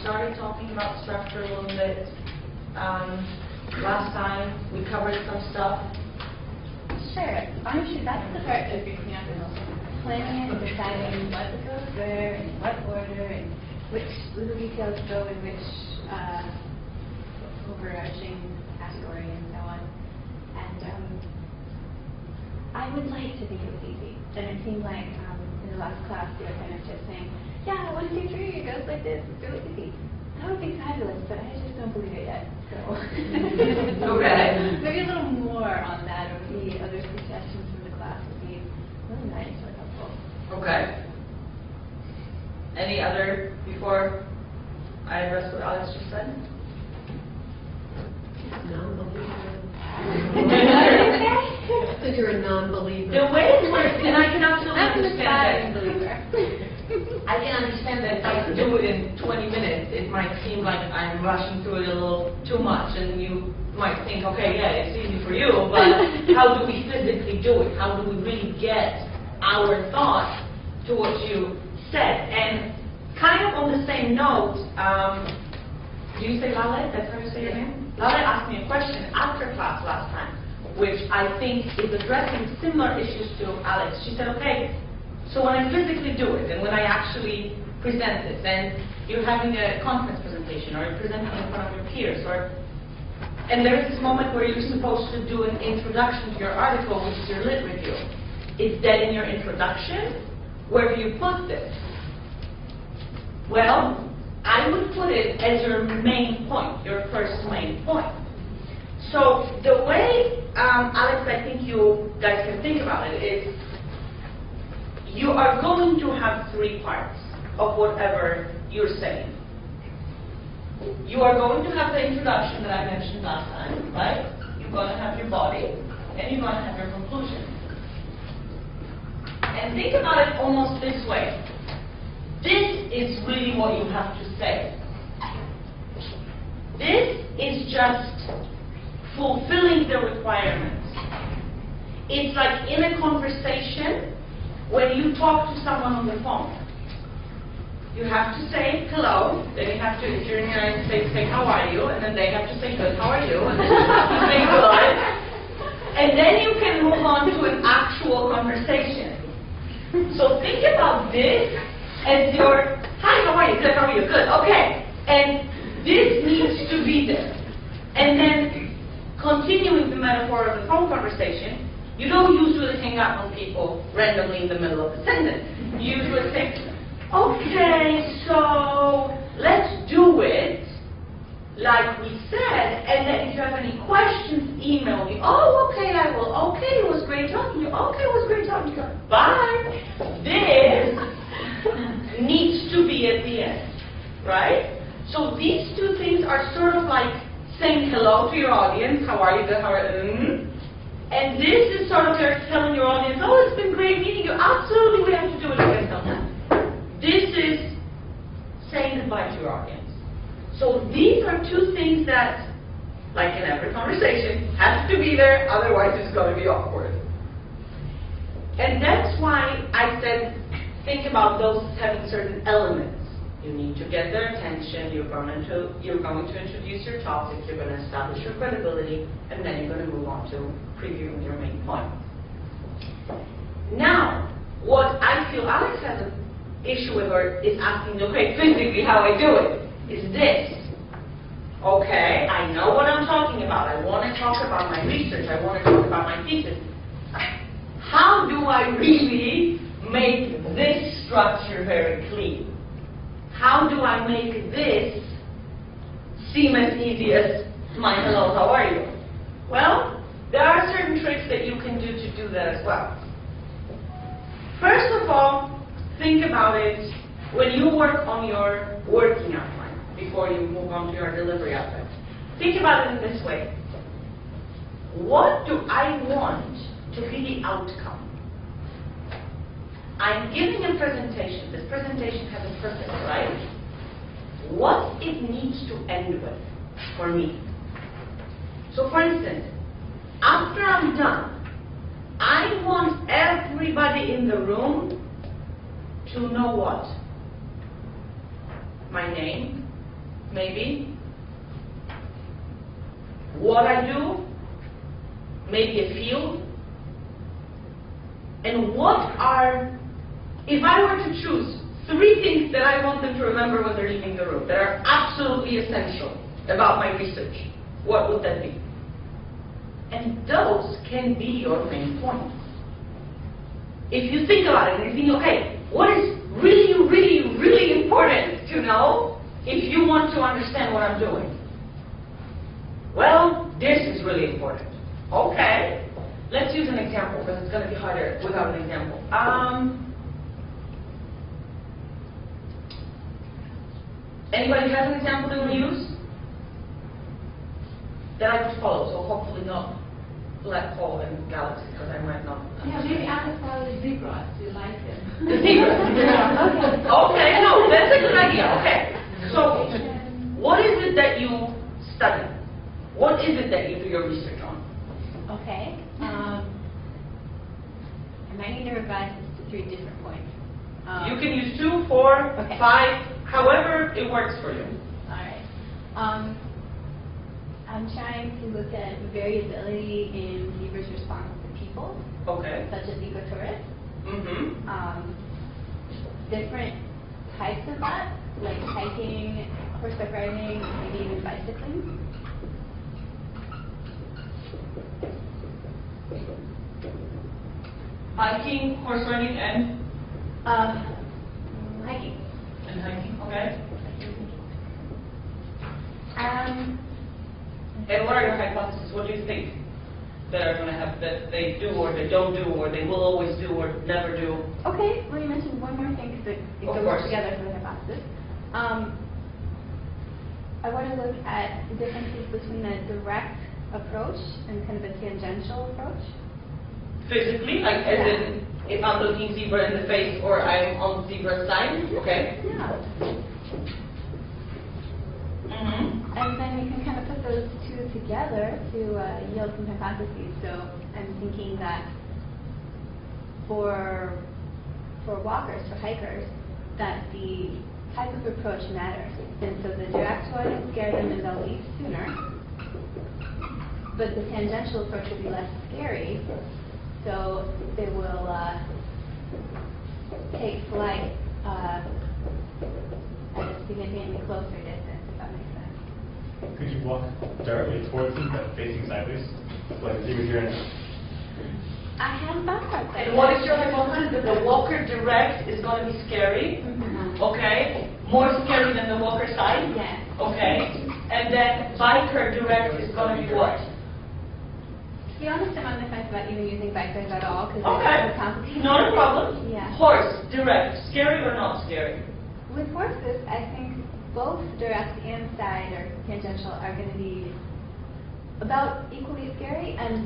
started talking about structure a little bit. Last time we covered some stuff. Sure. Honestly, that's the part that freaks me out the most. Planning and deciding what goes where, in what order, and which little details go in which overarching category and so on. And I would like to think it was easy. And it seemed like in the last class you were kind of just saying, yeah, 1, 2, 3, it goes like this, it's really easy. That would be fabulous, but I just don't believe it yet. So okay. Maybe a little more on that, or maybe other suggestions from the class would be really nice or helpful. Okay. Any other before I address what Alex just said? Non-believer. So you're a non-believer. The way it works, and I can absolutely understand that. I can understand that if I do it in 20 minutes, it might seem like I'm rushing through it a little too much, and you might think, okay, yeah, it's easy for you, but how do we physically do it? How do we really get our thoughts to what you said? And kind of on the same note, do you say Lale? That's how you say your name? Lale asked me a question after class last time, which I think is addressing similar issues to Alex. She said, okay, so when I physically do it, and when I actually present this, and you're having a conference presentation, or you're presenting in front of your peers, and there's this moment where you're supposed to do an introduction to your article, which is your lit review. Is that in your introduction? Where do you put this? Well, I would put it as your main point, your first main point. So the way, Alex, I think you guys can think about it is, you are going to have 3 parts of whatever you're saying. You are going to have the introduction that I mentioned last time, right? You're going to have your body, and you're going to have your conclusion. And think about it almost this way. This is really what you have to say. This is just fulfilling the requirements. It's like in a conversation, when you talk to someone on the phone, you have to say hello, then you have to, if you're in the United States, say how are you, and then they have to say good, how are you, and then you have to say good, and then you can move on to an actual conversation. So think about this as your, hi, how are you, good, how are you, good, okay, and this needs to be there. And then, continuing the metaphor of the phone conversation, you don't usually hang up on people randomly in the middle of a sentence. You usually say, okay, so let's do it like we said, and then if you have any questions, email me. Oh, okay, I will. Okay, it was great talking to you. Okay, it was great talking to you. Bye. This needs to be at the end, right? So these 2 things are sort of like saying hello to your audience. How are you? Good. How are you? And this is sort of telling your audience, oh, it's been great meeting you. Absolutely, we have to do it again sometime. This is saying goodbye to your audience. So these are 2 things that, like in every conversation, have to be there, otherwise it's going to be awkward. And that's why I said, think about those having certain elements. You need to get their attention, you're going to introduce your topic, you're going to establish your credibility, and then you're going to move on to previewing your main point. Now, what I feel Alex has an issue with, or is asking, okay, physically how I do it, is this. Okay, I know what I'm talking about. I want to talk about my research. I want to talk about my thesis. How do I really make this structure very clean? How do I make this seem as easy as my hello, how are you? Well, there are certain tricks that you can do to do that as well. First of all, think about it when you work on your working outline before you move on to your delivery outline. Think about it in this way. What do I want to be the outcome? I'm giving a presentation. This presentation has a purpose, right? What it needs to end with for me. So for instance, after I'm done, I want everybody in the room to know what? My name, maybe. What I do, maybe a field. And what are, if I were to choose 3 things that I want them to remember when they're leaving the room, that are absolutely essential about my research, what would that be? And those can be your main points. If you think about it and you think, okay, what is really, really, really important to know if you want to understand what I'm doing? Well, this is really important. Okay, let's use an example because it's going to be harder without an example. Anybody has an example they want to use? That I could follow, so hopefully not Black Hole and Galaxy, because I might not. Yeah, maybe I could follow the zebras. You like them. The zebras. Okay, no, that's a good idea. Okay, so what is it that you study? What is it that you do your research on? Okay. I might need to revise this to 3 different points. You can use 2, 4, Okay. 5, however it works for you. All right. I'm trying to look at variability in zebras' response to people, Okay. such as ecotourists. Mm-hmm. Different types of that, like hiking, horseback riding, maybe even bicycling. Hiking, horse riding, and Hiking. hiking. Okay. Um, And what are your hypotheses? What do you think that are going to happen, that they do or they don't do or they will always do or never do? okay, well you mentioned one more thing because it Of goes course. together for the hypothesis. I want to look at the differences between a direct approach and kind of a tangential approach. Physically, like as in if I'm looking zebra in the face or I'm on zebra's side? Okay. Yeah. Mm-hmm. And then we can kind of put those 2 together to yield some hypotheses. So I'm thinking that for walkers, for hikers, that the type of approach matters. And so the direct one will scare them and they'll leave sooner. But the tangential approach will be less scary. So they will take flight at a significantly closer distance, if that makes sense. Could you walk directly towards them but facing sideways? Like you would hear I hadn't thought about that. And what is your hypothesis? That the walker direct is going to be scary? Mm-hmm. Okay. More scary than the walker side? Yes. Okay. And then biker direct is going to be what? To be honest, I'm on the fence about even using bikers at all because Okay. it's complicated. Not a problem. Yeah. Horse direct, scary or not scary? With horses, I think both direct and side or tangential are going to be about equally scary, and